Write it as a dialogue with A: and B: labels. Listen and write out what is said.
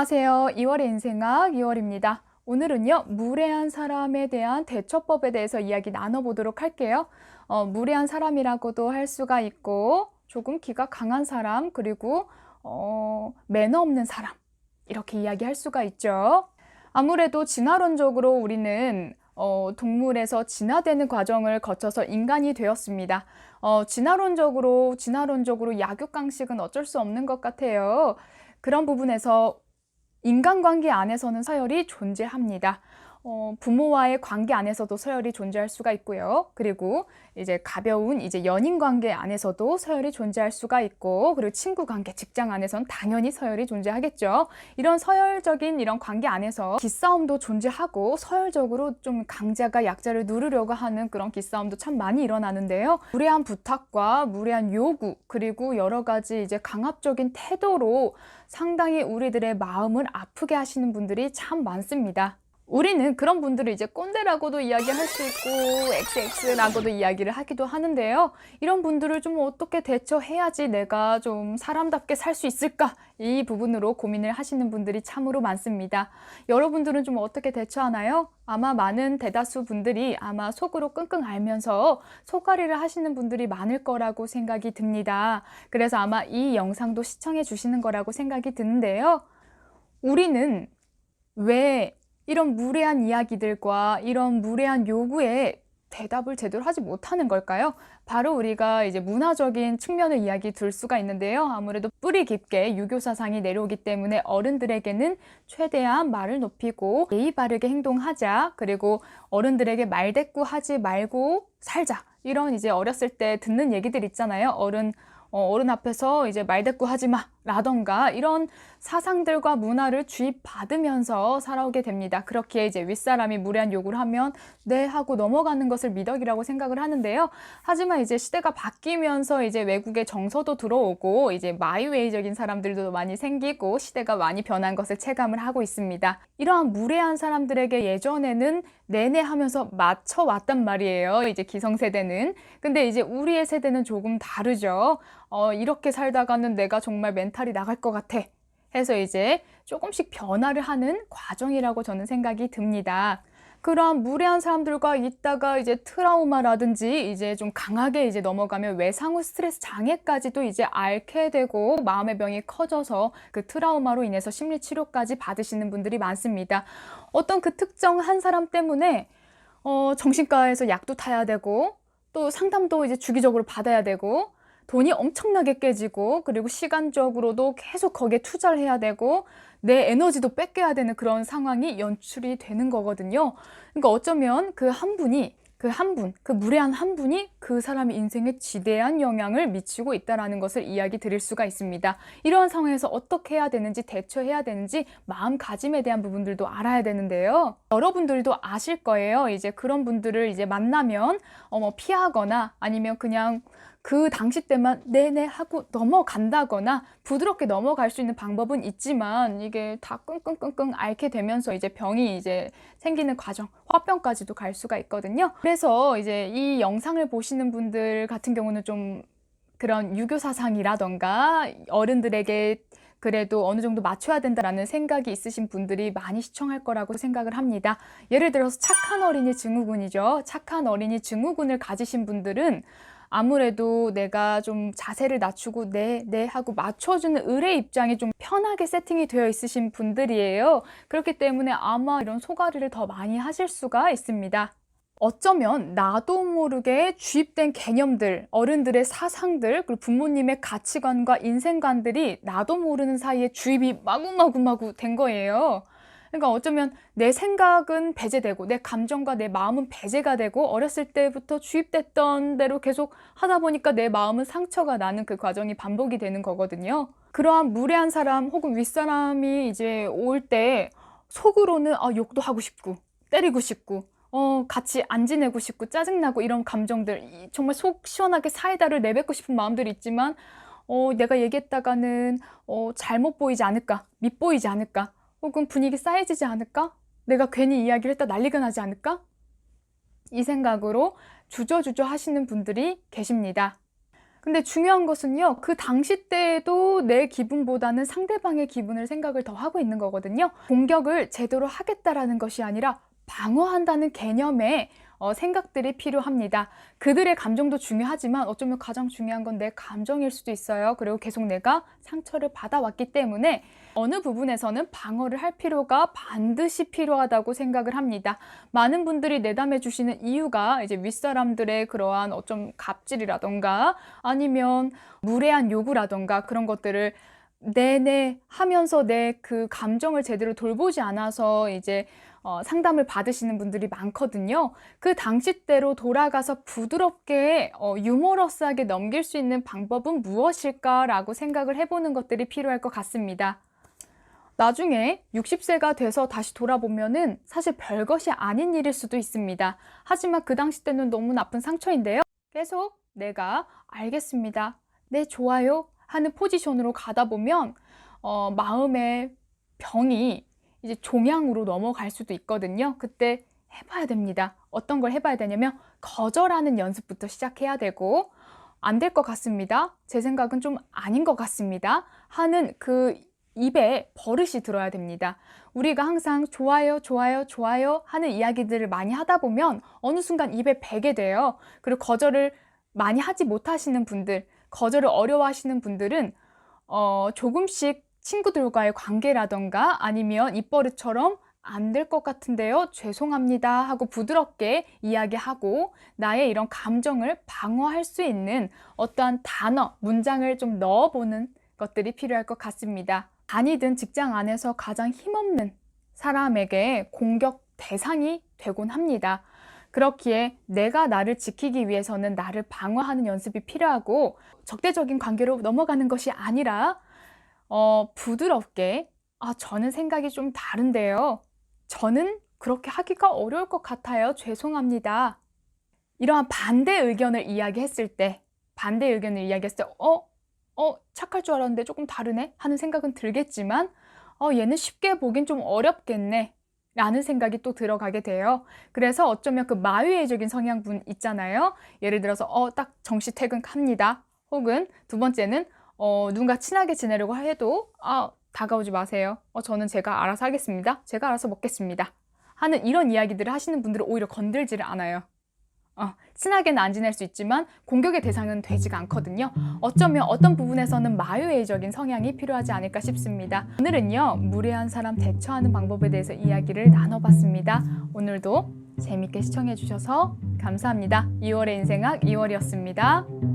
A: 안녕하세요. 2월의 인생학 2월입니다. 오늘은요, 무례한 사람에 대한 대처법에 대해서 이야기 나눠보도록 할게요. 무례한 사람이라고도 할 수가 있고, 조금 기가 강한 사람, 그리고 매너 없는 사람, 이렇게 이야기할 수가 있죠. 아무래도 진화론적으로 우리는 동물에서 진화되는 과정을 거쳐서 인간이 되었습니다. 진화론적으로 약육강식은 어쩔 수 없는 것 같아요. 그런 부분에서 인간관계 안에서는 서열이 존재합니다. 부모와의 관계 안에서도 서열이 존재할 수가 있고요. 그리고 이제 가벼운 연인 관계 안에서도 서열이 존재할 수가 있고, 그리고 친구 관계, 직장 안에서는 당연히 서열이 존재하겠죠. 이런 서열적인 이런 관계 안에서 기싸움도 존재하고, 서열적으로 좀 강자가 약자를 누르려고 하는 그런 기싸움도 참 많이 일어나는데요. 무례한 부탁과 무례한 요구, 그리고 여러 가지 강압적인 태도로 상당히 우리들의 마음을 아프게 하시는 분들이 참 많습니다. 우리는 그런 분들을 꼰대라고도 이야기할 수 있고 XX라고도 이야기를 하기도 하는데요. 이런 분들을 좀 어떻게 대처해야지 내가 좀 사람답게 살 수 있을까? 이 부분으로 고민을 하시는 분들이 참으로 많습니다. 여러분들은 좀 어떻게 대처하나요? 아마 많은 대다수 분들이 아마 속으로 끙끙 앓면서 속앓이를 하시는 분들이 많을 거라고 생각이 듭니다. 그래서 아마 이 영상도 시청해 주시는 거라고 생각이 드는데요. 우리는 왜 이런 무례한 이야기들과 이런 무례한 요구에 대답을 제대로 하지 못하는 걸까요? 바로 우리가 문화적인 측면을 이야기 둘 수가 있는데요. 아무래도 뿌리 깊게 유교 사상이 내려오기 때문에 어른들에게는 최대한 말을 높이고 예의 바르게 행동하자, 그리고 어른들에게 말대꾸하지 말고 살자, 이런 어렸을 때 듣는 얘기들 있잖아요. 어른 앞에서 말대꾸 하지 마 라던가 이런 사상들과 문화를 주입받으면서 살아오게 됩니다. 그렇게 윗사람이 무례한 요구를 하면 네 하고 넘어가는 것을 미덕이라고 생각을 하는데요. 하지만 시대가 바뀌면서 외국의 정서도 들어오고 마이웨이적인 사람들도 많이 생기고 시대가 많이 변한 것을 체감을 하고 있습니다. 이러한 무례한 사람들에게 예전에는 네네 하면서 맞춰왔단 말이에요. 기성세대는. 근데 우리의 세대는 조금 다르죠. 이렇게 살다가는 내가 정말 멘탈이 나갈 것 같아 해서 조금씩 변화를 하는 과정이라고 저는 생각이 듭니다. 그런 무례한 사람들과 있다가 트라우마라든지 좀 강하게 넘어가면 외상후 스트레스 장애까지도 앓게 되고 마음의 병이 커져서 그 트라우마로 인해서 심리치료까지 받으시는 분들이 많습니다. 어떤 그 특정 한 사람 때문에 정신과에서 약도 타야 되고, 또 상담도 주기적으로 받아야 되고, 돈이 엄청나게 깨지고, 그리고 시간적으로도 계속 거기에 투자를 해야 되고, 내 에너지도 뺏겨야 되는 그런 상황이 연출이 되는 거거든요. 그러니까 어쩌면 그 무례한 한 분이 그 사람의 인생에 지대한 영향을 미치고 있다는 것을 이야기 드릴 수가 있습니다. 이러한 상황에서 어떻게 해야 되는지, 대처해야 되는지 마음가짐에 대한 부분들도 알아야 되는데요. 여러분들도 아실 거예요. 그런 분들을 만나면 피하거나 아니면 그냥 그 당시 때만 네네 하고 넘어간다거나 부드럽게 넘어갈 수 있는 방법은 있지만, 이게 다 끙끙끙끙 앓게 되면서 병이 생기는 과정, 화병까지도 갈 수가 있거든요. 그래서 이 영상을 보시는 분들 같은 경우는 좀 그런 유교 사상이라던가 어른들에게 그래도 어느 정도 맞춰야 된다라는 생각이 있으신 분들이 많이 시청할 거라고 생각을 합니다. 예를 들어서 착한 어린이 증후군이죠. 착한 어린이 증후군을 가지신 분들은 아무래도 내가 좀 자세를 낮추고 네 하고 맞춰주는 을의 입장이 좀 편하게 세팅이 되어 있으신 분들이에요. 그렇기 때문에 아마 이런 속앓이를 더 많이 하실 수가 있습니다. 어쩌면 나도 모르게 주입된 개념들, 어른들의 사상들, 그리고 부모님의 가치관과 인생관들이 나도 모르는 사이에 주입이 마구마구 된 거예요. 그러니까 어쩌면 내 생각은 배제되고 내 감정과 내 마음은 배제가 되고 어렸을 때부터 주입됐던 대로 계속 하다 보니까 내 마음은 상처가 나는 그 과정이 반복이 되는 거거든요. 그러한 무례한 사람 혹은 윗사람이 올 때 속으로는 욕도 하고 싶고 때리고 싶고 같이 안 지내고 싶고 짜증나고 이런 감정들, 정말 속 시원하게 사이다를 내뱉고 싶은 마음들이 있지만 내가 얘기했다가는 잘못 보이지 않을까, 밉보이지 않을까, 혹은 분위기 싸해지지 않을까? 내가 괜히 이야기를 했다 난리가 나지 않을까? 이 생각으로 주저주저 하시는 분들이 계십니다. 근데 중요한 것은요, 그 당시 때에도 내 기분보다는 상대방의 기분을 생각을 더 하고 있는 거거든요. 공격을 제대로 하겠다라는 것이 아니라 방어한다는 개념의 생각들이 필요합니다. 그들의 감정도 중요하지만 어쩌면 가장 중요한 건 내 감정일 수도 있어요. 그리고 계속 내가 상처를 받아왔기 때문에 어느 부분에서는 방어를 할 필요가 반드시 필요하다고 생각을 합니다. 많은 분들이 내담해 주시는 이유가 이제 윗사람들의 그러한 어쩜 갑질이라던가 아니면 무례한 요구라던가 그런 것들을 내내 하면서 내 그 감정을 제대로 돌보지 않아서 이제 상담을 받으시는 분들이 많거든요. 그 당시 때로 돌아가서 부드럽게 유머러스하게 넘길 수 있는 방법은 무엇일까라고 생각을 해보는 것들이 필요할 것 같습니다. 나중에 60세가 돼서 다시 돌아보면은 사실 별것이 아닌 일일 수도 있습니다. 하지만 그 당시 때는 너무 나쁜 상처인데요. 계속 내가 알겠습니다. 네, 좋아요 하는 포지션으로 가다 보면 마음의 병이 이제 종양으로 넘어갈 수도 있거든요. 그때 해봐야 됩니다. 어떤 걸 해봐야 되냐면 거절하는 연습부터 시작해야 되고 안 될 것 같습니다. 제 생각은 좀 아닌 것 같습니다. 하는 그 입에 버릇이 들어야 됩니다. 우리가 항상 좋아요, 좋아요, 좋아요 하는 이야기들을 많이 하다 보면 어느 순간 입에 배게 돼요. 그리고 거절을 많이 하지 못하시는 분들, 거절을 어려워하시는 분들은 조금씩 친구들과의 관계라던가 아니면 입버릇처럼 안 될 것 같은데요, 죄송합니다 하고 부드럽게 이야기하고 나의 이런 감정을 방어할 수 있는 어떠한 단어, 문장을 좀 넣어보는 것들이 필요할 것 같습니다. 다니든 직장 안에서 가장 힘없는 사람에게 공격 대상이 되곤 합니다. 그렇기에 내가 나를 지키기 위해서는 나를 방어하는 연습이 필요하고 적대적인 관계로 넘어가는 것이 아니라 부드럽게 저는 생각이 좀 다른데요. 저는 그렇게 하기가 어려울 것 같아요. 죄송합니다. 이러한 반대 의견을 이야기했을 때 착할 줄 알았는데 조금 다르네 하는 생각은 들겠지만 얘는 쉽게 보긴 좀 어렵겠네 라는 생각이 또 들어가게 돼요. 그래서 어쩌면 그 마유해적인 성향분 있잖아요. 예를 들어서 딱 정시 퇴근합니다. 혹은 두 번째는 누군가 친하게 지내려고 해도 다가오지 마세요. 저는 제가 알아서 하겠습니다. 제가 알아서 먹겠습니다. 하는 이런 이야기들을 하시는 분들은 오히려 건들지를 않아요. 친하게는 안 지낼 수 있지만 공격의 대상은 되지가 않거든요. 어쩌면 어떤 부분에서는 마유에이적인 성향이 필요하지 않을까 싶습니다. 오늘은요, 무례한 사람 대처하는 방법에 대해서 이야기를 나눠봤습니다. 오늘도 재밌게 시청해 주셔서 감사합니다. 2월의 인생학 2월이었습니다.